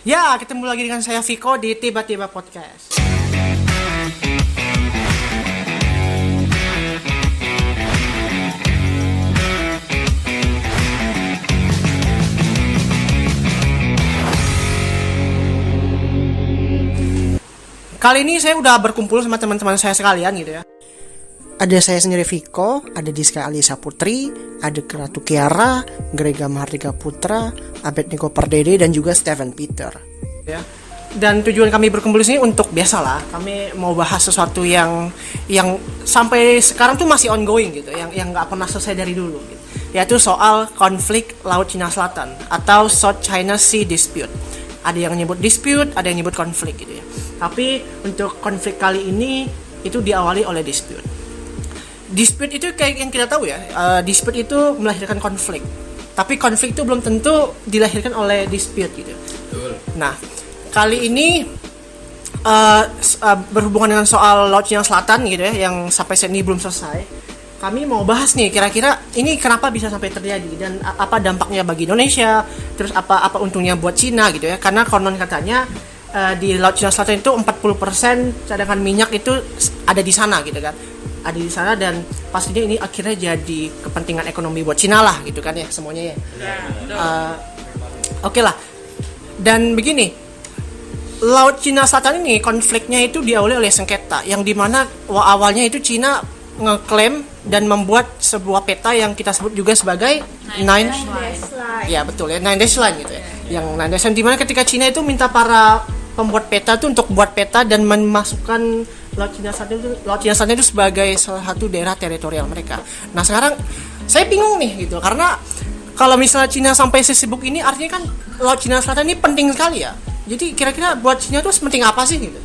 Ya, ketemu lagi dengan saya Viko di Tiba-Tiba Podcast. Kali ini saya udah berkumpul sama teman-teman saya sekalian gitu ya. Ada saya sendiri Viko, ada Diska Alisa Putri, ada Ratu Kiara, Grega Mahardika Putra, Abednego Pardede, dan juga Steven Peter. Ya. Dan tujuan kami berkumpul di sini untuk biasalah, kami mau bahas sesuatu yang sampai sekarang tuh masih ongoing gitu, yang nggak pernah selesai dari dulu. Gitu. Yaitu soal konflik Laut Cina Selatan atau South China Sea Dispute. Ada yang nyebut dispute, ada yang nyebut konflik gitu ya. Tapi untuk konflik kali ini itu diawali oleh dispute. Dispute itu kayak yang kita tahu ya, dispute itu melahirkan konflik. Tapi konflik itu belum tentu dilahirkan oleh dispute gitu. Betul. Nah, kali ini berhubungan dengan soal Laut Cina Selatan gitu ya, yang sampai saat ini belum selesai. Kami mau bahas nih, kira-kira ini kenapa bisa sampai terjadi dan apa dampaknya bagi Indonesia, terus apa untungnya buat Cina gitu ya. Karena konon katanya di Laut Cina Selatan itu 40% cadangan minyak itu ada di sana gitu kan. Ada di sana dan pastinya ini akhirnya jadi kepentingan ekonomi buat Cina lah gitu kan ya semuanya ya. Oke lah. Dan begini, Laut Cina Selatan ini konfliknya itu diawali oleh sengketa yang dimana awalnya itu Cina ngeklaim dan membuat sebuah peta yang kita sebut juga sebagai Nine Dash. Ya betul ya, Nine Dash Line gitu ya. Yang Nine Dash Line dimana ketika Cina itu minta para pembuat peta itu untuk buat peta dan memasukkan Laut Cina Selatan itu sebagai salah satu daerah teritorial mereka. Nah sekarang saya bingung nih gitu, karena kalau misalnya Cina sampai sesibuk ini artinya kan Laut Cina Selatan ini penting sekali ya. Jadi kira-kira buat Cina itu sepenting apa sih gitu?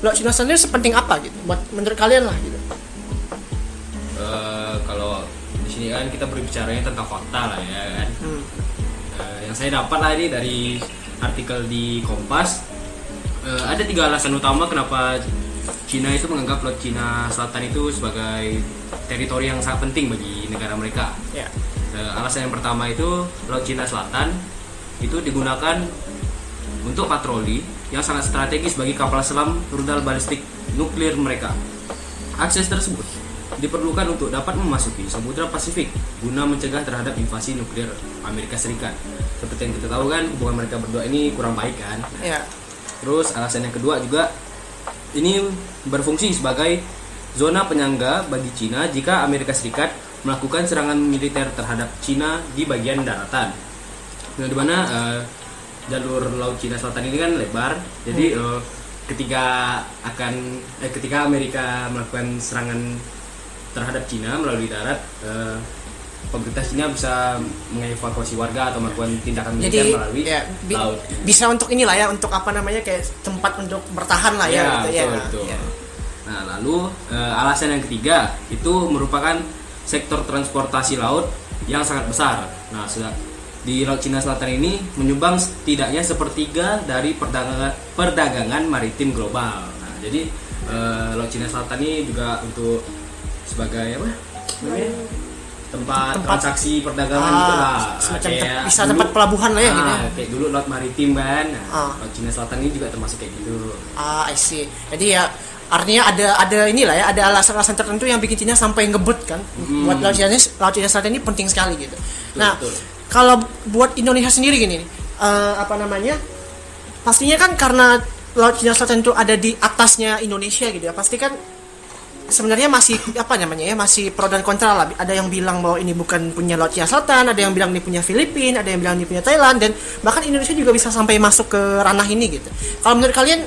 Laut Cina Selatan itu sepenting apa gitu? Buat menurut kalian lah gitu. Kalau di sini kan kita berbicaranya tentang fakta lah ya kan. Yang saya dapat lah ini dari artikel di Kompas, ada 3 alasan utama kenapa Cina itu menganggap Laut Cina Selatan itu sebagai teritori yang sangat penting bagi negara mereka. Ya. Alasan yang pertama itu Laut Cina Selatan itu digunakan untuk patroli yang sangat strategis bagi kapal selam rudal balistik nuklir mereka. Akses tersebut diperlukan untuk dapat memasuki Samudra Pasifik guna mencegah terhadap invasi nuklir Amerika Serikat. Seperti yang kita tahu kan, hubungan mereka berdua ini kurang baik kan. Ya. Terus alasan yang kedua juga, ini berfungsi sebagai zona penyangga bagi Cina jika Amerika Serikat melakukan serangan militer terhadap Cina di bagian daratan. Nah, di mana jalur Laut Cina Selatan ini kan lebar, jadi ketika Amerika melakukan serangan terhadap Cina melalui darat, pemerintah Cina bisa mengevakuasi warga atau melakukan tindakan militer melalui laut. Bisa untuk inilah ya, untuk apa namanya, kayak tempat untuk bertahan lah ya. Betul. Ya. Nah, lalu alasan yang ketiga itu merupakan sektor transportasi laut yang sangat besar. Nah, di Laut Cina Selatan ini menyumbang setidaknya sepertiga dari perdagangan maritim global. Nah, jadi Laut Cina Selatan ini juga untuk sebagai apa? Tempat transaksi perdagangan gitu lah. Semacam bisa tempat pelabuhan lah ya gitu. Kayak dulu laut maritim kan. Laut Cina Selatan ini juga termasuk kayak gitu. I see. Jadi ya artinya ada inilah ya, ada alasan-alasan tertentu yang bikin Cina sampai ngebut kan. Buat Laut Cina Selatan ini penting sekali gitu. Betul. Kalau buat Indonesia sendiri gini, pastinya kan karena Laut Cina Selatan itu ada di atasnya Indonesia gitu ya, pasti kan sebenarnya masih masih pro dan kontra lah. Ada yang bilang bahwa ini bukan punya Laut Cina Selatan, ada yang bilang ini punya Filipina, ada yang bilang ini punya Thailand, dan bahkan Indonesia juga bisa sampai masuk ke ranah ini gitu. Kalau menurut kalian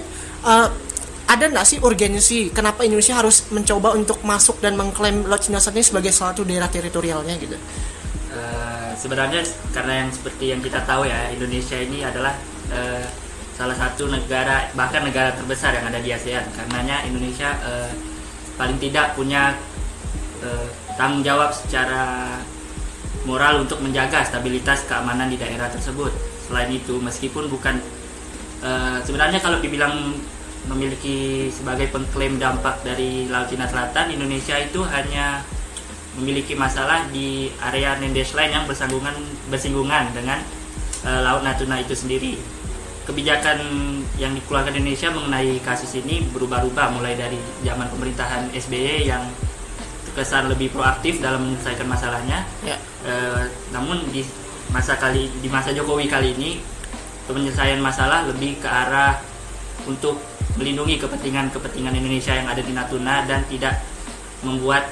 ada nggak sih urgensi kenapa Indonesia harus mencoba untuk masuk dan mengklaim Laut Cina Selatan ini sebagai salah satu daerah teritorialnya gitu? Sebenarnya karena yang seperti yang kita tahu ya, Indonesia ini adalah salah satu negara, bahkan negara terbesar yang ada di ASEAN. Karenanya Indonesia paling tidak punya tanggung jawab secara moral untuk menjaga stabilitas keamanan di daerah tersebut. Selain itu, meskipun bukan sebenarnya kalau dibilang memiliki sebagai pengklaim dampak dari Laut Cina Selatan, Indonesia itu hanya memiliki masalah di area Nine Dash Line yang bersinggungan dengan Laut Natuna itu sendiri. kebijakan yang dikeluarkan Indonesia mengenai kasus ini berubah-ubah, mulai dari zaman pemerintahan SBY yang terkesan lebih proaktif dalam menyelesaikan masalahnya. Ya. Namun di masa Jokowi kali ini penyelesaian masalah lebih ke arah untuk melindungi kepentingan Indonesia yang ada di Natuna dan tidak membuat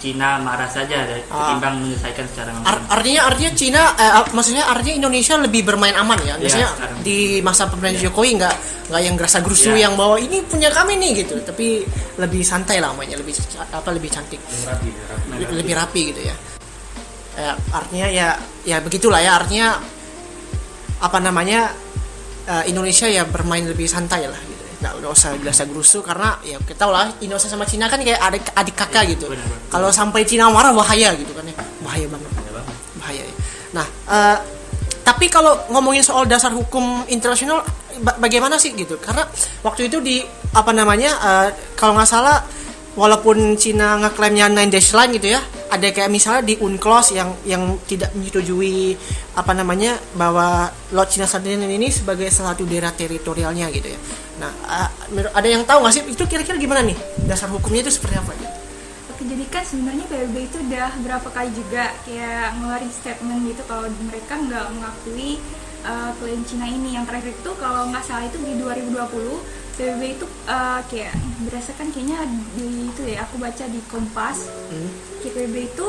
Cina marah saja ketimbang menyelesaikan secara langsung. Artinya Cina, maksudnya artinya Indonesia lebih bermain aman ya. Maksudnya di masa pemerintahan Jokowi nggak yang gerasa gerusu yang bawa ini punya kami nih gitu, tapi lebih santai lah mainnya, lebih cantik, lebih rapi gitu ya. Artinya ya begitulah ya, artinya Indonesia ya bermain lebih santai lah gitu. Nggak usah gerasa gerusu, karena ya kita tahu lah Indonesia sama Cina kan kayak adik kakak gitu. Kalau sampai Cina marah bahaya gitu kan ya, bahaya banget. Bahaya ya. Nah, tapi kalau ngomongin soal dasar hukum internasional bagaimana sih gitu? Karena waktu itu kalau nggak salah, walaupun Cina ngeklaimnya 9 dash line gitu ya, ada kayak misalnya di UNCLOS yang tidak menyetujui bahwa Laut Cina Selatan ini sebagai salah satu daerah teritorialnya gitu ya. Nah, ada yang tahu nggak sih itu kira-kira gimana nih dasar hukumnya itu seperti apa gitu? Oke, jadi kan sebenarnya PBB itu udah berapa kali juga kayak ngeluarin statement gitu kalau mereka nggak mengakui klaim Cina ini. Yang terakhir itu kalau nggak salah itu di 2020 PBB itu kayak berdasarkan kayaknya di itu ya, aku baca di Kompas, PBB itu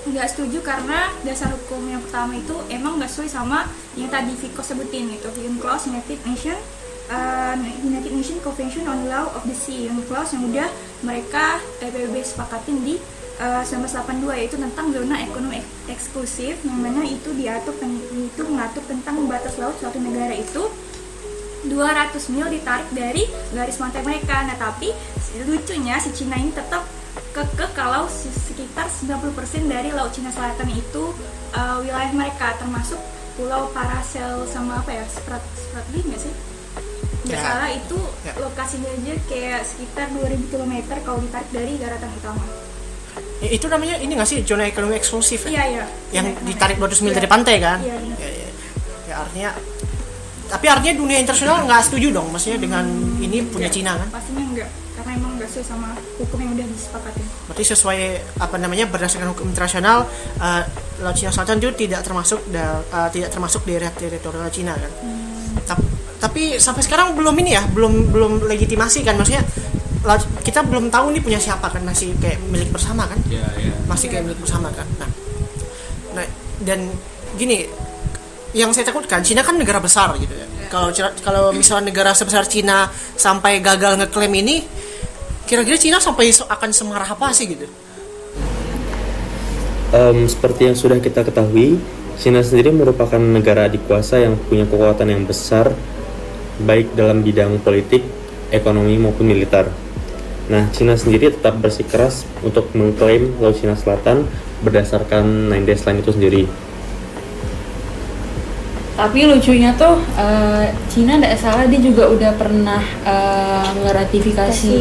nggak setuju karena dasar hukum yang pertama itu emang nggak sesuai sama yang tadi Viko sebutin gitu, UNCLOS United Nations Convention on Law of the Sea, UNCLOS yang udah mereka PBB sepakatin di 1982, yaitu tentang zona ekonomi eksklusif, yang mana itu mengatur tentang batas laut suatu negara itu 200 mil ditarik dari garis pantai mereka. Nah, tapi lucunya si Cina ini tetap kekeh kalau sekitar 90% dari Laut Cina Selatan itu wilayah mereka, termasuk Pulau Paracel sama Spratly nggak sih? Nggak salah itu lokasinya aja kayak sekitar 2000 km kalau ditarik dari daratan utama. Itu namanya ini nggak sih zona ekonomi eksklusif ya? Iya. Yang ditarik 200 mil dari pantai kan? Iya. Ya artinya dunia internasional nggak setuju dong, maksudnya dengan ini punya Cina kan? Pastinya enggak, karena emang nggak sesuai sama hukum yang udah disepakati. Berarti sesuai berdasarkan hukum internasional, Laut Cina Selatan itu tidak termasuk daerah teritorial Cina kan? Tapi sampai sekarang belum legitimasi kan, maksudnya kita belum tahu nih punya siapa kan, masih kayak milik bersama kan? Masih kayak milik bersama kan. Nah dan gini, yang saya takutkan, Cina kan negara besar gitu ya. Kalau misalnya negara sebesar Cina sampai gagal ngeklaim ini, kira-kira Cina sampai akan semarah apa sih gitu? Seperti yang sudah kita ketahui, Cina sendiri merupakan negara adikuasa yang punya kekuatan yang besar, baik dalam bidang politik, ekonomi maupun militer. Nah, Cina sendiri tetap bersikeras untuk mengklaim Laut Cina Selatan berdasarkan 9 dash line itu sendiri. Tapi lucunya tuh Cina tidak salah, dia juga udah pernah ngeratifikasi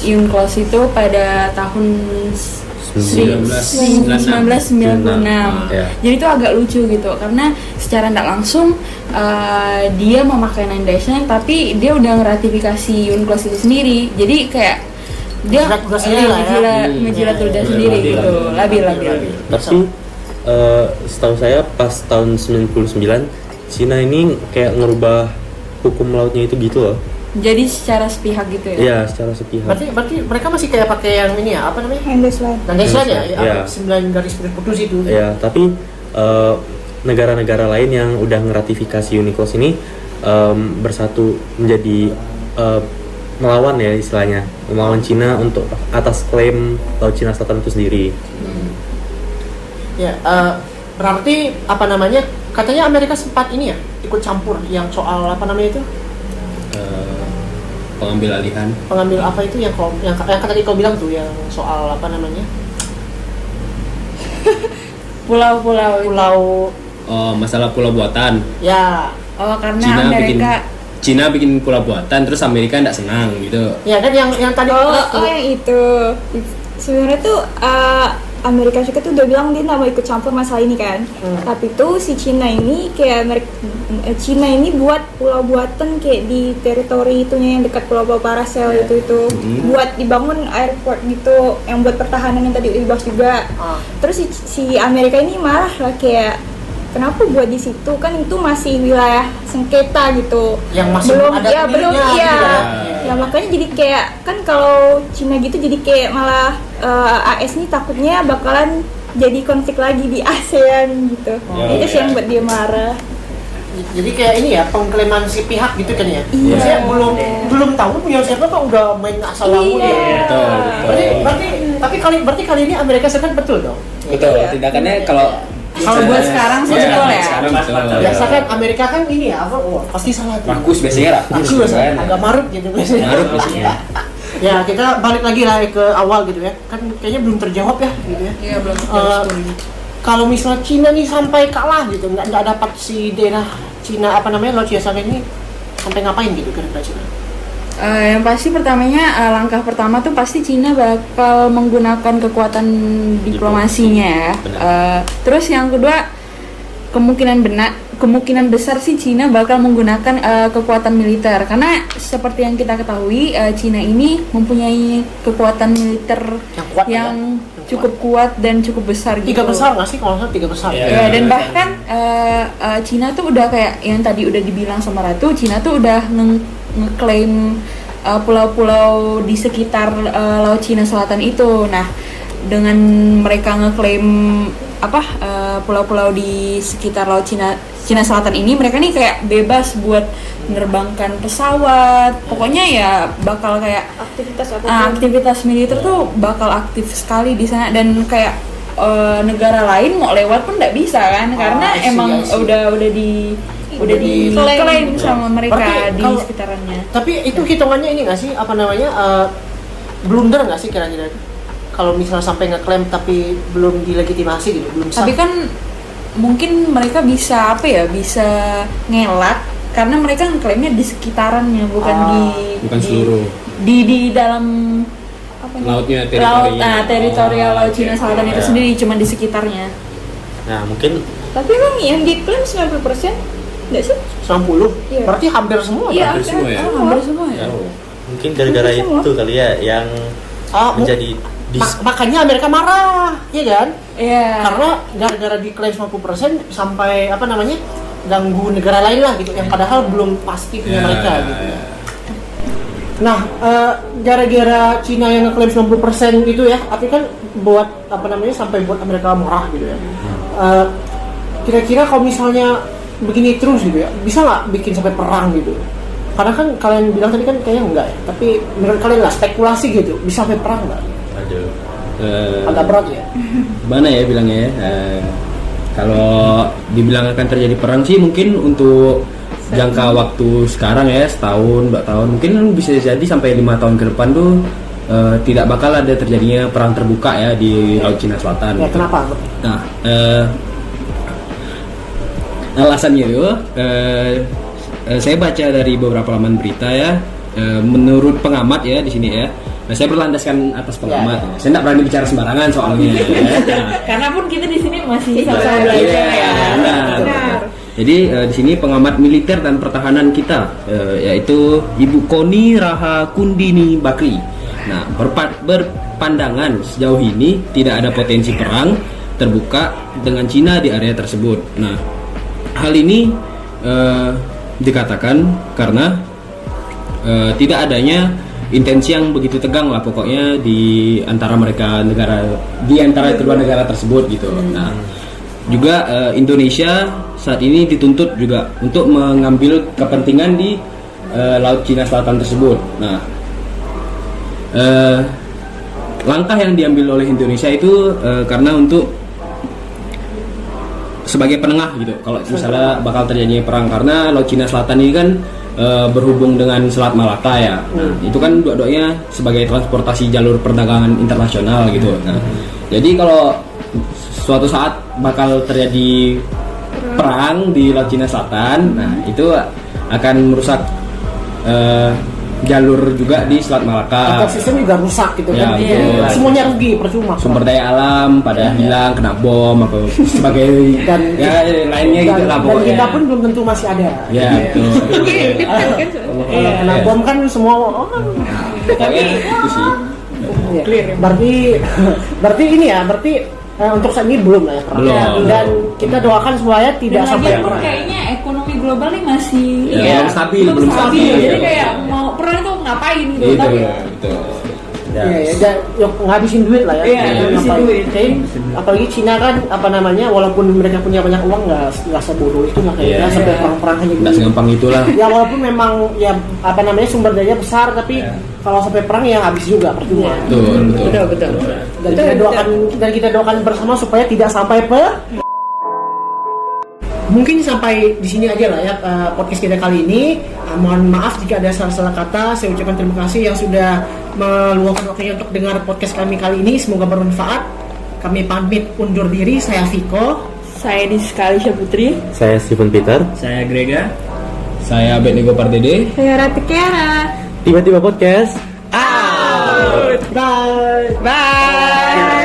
UNCLOS itu pada tahun 1996. Jadi itu agak lucu gitu, karena secara tidak langsung dia memakai 9 dash line, tapi dia udah ngeratifikasi UNCLOS itu sendiri. Jadi kayak dia ngejilat lidah sendiri gitu, labil. Tapi setahu saya pas tahun 99 Cina ini kayak ngerubah hukum lautnya itu gitu loh. Jadi secara sepihak gitu ya? Iya, secara sepihak. Berarti mereka masih kayak pakai yang ini ya, apa namanya? 9 dash line. 9 dash line ya? 9 garis putus itu. Iya, tapi negara-negara lain yang udah ngeratifikasi UNCLOS ini bersatu menjadi melawan ya istilahnya, melawan Cina untuk atas klaim Laut Cina Selatan itu sendiri. Ya, berarti katanya Amerika sempat ini ya ikut campur yang soal itu pengambil alihan. Pengambil apa itu yang tadi kau bilang tuh yang soal pulau. Oh, masalah pulau buatan. Ya. Oh, karena Cina bikin pulau buatan, terus Amerika nggak senang gitu. Ya kan yang tadi. Oh yang itu. Sebenarnya tuh Amerika Serikat tuh udah bilang dia nggak mau ikut campur masalah ini kan. Tapi tuh si Cina ini kayak Cina ini buat pulau buatan kayak di teritori itunya yang dekat Pulau Paracel itu buat dibangun airport gitu yang buat pertahanan yang tadi dibahas juga. Terus si Amerika ini marah lah kayak kenapa buat di situ, kan itu masih wilayah sengketa gitu. Yang masih belum ada ya belum miliknya, iya. gitu Ya makanya jadi kayak kan kalau Cina gitu jadi kayak malah AS ini takutnya bakalan jadi konflik lagi di ASEAN gitu. Itu sih yang buat dia marah. Jadi kayak ini ya, pengklaman si pihak gitu kan ya. Iya. Saya belum tahu punya siapa kok udah main asal langsung ya. Berarti kali ini Amerika Serikat betul dong. Betul, tindakannya kalau buat sekarang sih betul ya. Biasa kan Amerika kan ini ya, pasti salah tuh. Rakus biasanya Rakus, agak marut gitu biasanya. Marut biasanya. Ya kita balik lagi lah ke awal gitu ya. Kan kayaknya belum terjawab ya gitu ya. Iya belum. Kalau misalnya Cina nih sampai kalah gitu, nggak dapat si daerah Cina apa namanya Laut Cina Selatan ini, sampai ngapain gitu kira-kira Cina? Yang pasti pertamanya langkah pertama tuh pasti Cina bakal menggunakan kekuatan diplomasinya ya. Terus yang kedua kemungkinan besar sih Cina bakal menggunakan kekuatan militer karena seperti yang kita ketahui Cina ini mempunyai kekuatan militer yang cukup kuat dan cukup besar gitu. 3 besar nggak sih kalau nggak 3 besar? Ya, dan bahkan Cina tuh udah kayak yang tadi udah dibilang sama Ratu, Cina tuh udah ngeklaim pulau-pulau di sekitar Laut Cina Selatan itu. Nah, dengan mereka ngeklaim pulau-pulau di sekitar Laut Cina Selatan ini, mereka nih kayak bebas buat menerbangkan pesawat. Pokoknya ya bakal kayak aktivitas militer tuh bakal aktif sekali di sana dan kayak negara lain mau lewat pun nggak bisa kan karena emang udah diklaim sama mereka di sekitarannya. Tapi itu hitungannya ini nggak sih apa namanya blunder nggak sih kira-kira kalau misalnya sampai ngeklaim tapi belum dilegitimasi gitu, belum sah. Tapi kan mungkin mereka bisa bisa ngelak karena mereka ngeklaimnya di sekitarannya bukan seluruh di dalam lautnya teritorial Laut Cina Selatan itu sendiri, cuma di sekitarnya. Nah mungkin Tapi emang yang diklaim 90% nggak sih? 90? Iya. Berarti hampir semua Iya, hampir semua ya? Hampir semua ya. mungkin gara-gara itu kali ya yang menjadi makanya Amerika marah, iya kan? Iya. Karena gara-gara diklaim 90% sampai apa namanya ganggu negara lain lah gitu, yang padahal belum pasti punya mereka gitu. Nah, gara-gara Cina yang ngeklaim 90% gitu ya, tapi kan buat apa namanya sampai buat Amerika marah gitu ya. Kira-kira kalau misalnya begini terus gitu ya, bisa nggak bikin sampai perang gitu? Karena kan kalian bilang tadi kan kayaknya enggak ya, tapi menurut kalian lah spekulasi gitu, bisa sampai perang nggak? Agak berat ya. Mana ya bilangnya ya? Kalau dibilang akan terjadi perang sih mungkin untuk jangka waktu sekarang ya, setahun, 2 tahun, mungkin bisa jadi sampai 5 tahun ke depan tuh tidak bakal ada terjadinya perang terbuka ya di Laut Cina Selatan. Ya, gitu. kenapa? Nah, alasannya itu saya baca dari beberapa laman berita ya, menurut pengamat ya di sini ya. Nah, saya berlandaskan atas pengamat. Ya. Saya tidak berani bicara sembarangan soalnya. Ya. Nah, Karena pun kita di sini masih sama-sama belajar ya. Benar. Jadi di sini pengamat militer dan pertahanan kita yaitu Ibu Koni Rahakundini Bakri. Nah, berpandangan sejauh ini tidak ada potensi perang terbuka dengan Cina di area tersebut. Nah, hal ini dikatakan karena tidak adanya intensi yang begitu tegang lah pokoknya di antara kedua negara tersebut gitu. Nah, juga Indonesia saat ini dituntut juga untuk mengambil kepentingan di Laut Cina Selatan tersebut. Nah, langkah yang diambil oleh Indonesia itu karena untuk sebagai penengah gitu. Kalau misalnya bakal terjadinya perang, karena Laut Cina Selatan ini kan berhubung dengan Selat Malaka ya. Nah, itu kan dua-duanya sebagai transportasi jalur perdagangan internasional gitu. Nah, jadi kalau suatu saat bakal terjadi perang di Laut Cina Selatan, nah itu akan merusak jalur juga di Selat Malaka. Ekosistem juga rusak gitu Ya, kan. betul. Semuanya rugi, percuma. Sumber daya alam pada hilang, kena bom atau sebagai Dan- ya lainnya gitu lah Dan pokoknya. kita pun belum tentu masih ada. Ya betul. Kalau kena bom kan semua Pokoknya itu sih. ya. Berarti ini ya, untuk saat ini belum lah ya perang. Belum. Dan kita doakan supaya tidak Dan sampai lagian pun perang. kayaknya ekonomi global nih masih Ya, belum stabil. Jadi kayak mau perang itu ngapain gitu. Itu Tapi betul. Ya, ngabisin duit lah ya. Iya, ngabisin Ngapain. duit. Kayak, apalagi Cina kan walaupun mereka punya banyak uang nggak sebodoh itu lah kayaknya Iya. sampai perang-perang hanya Nggak segampang itulah. ya walaupun memang ya sumber daya besar tapi kalau sampai perang ya habis juga percuma. Betul. Dan kita doakan bersama supaya tidak sampai Mungkin sampai di sini aja lah ya podcast kita kali ini. Mohon maaf jika ada salah-salah kata. Saya ucapkan terima kasih yang sudah meluangkan waktunya untuk dengar podcast kami kali ini. Semoga bermanfaat. Kami pamit undur diri. Saya Viko. saya Diska Alisha Putri. Saya Steven Peter. Saya Grega. Saya Abednego Pardede. Saya Ratu Kiara. Tiba-tiba podcast. Bye. Bye.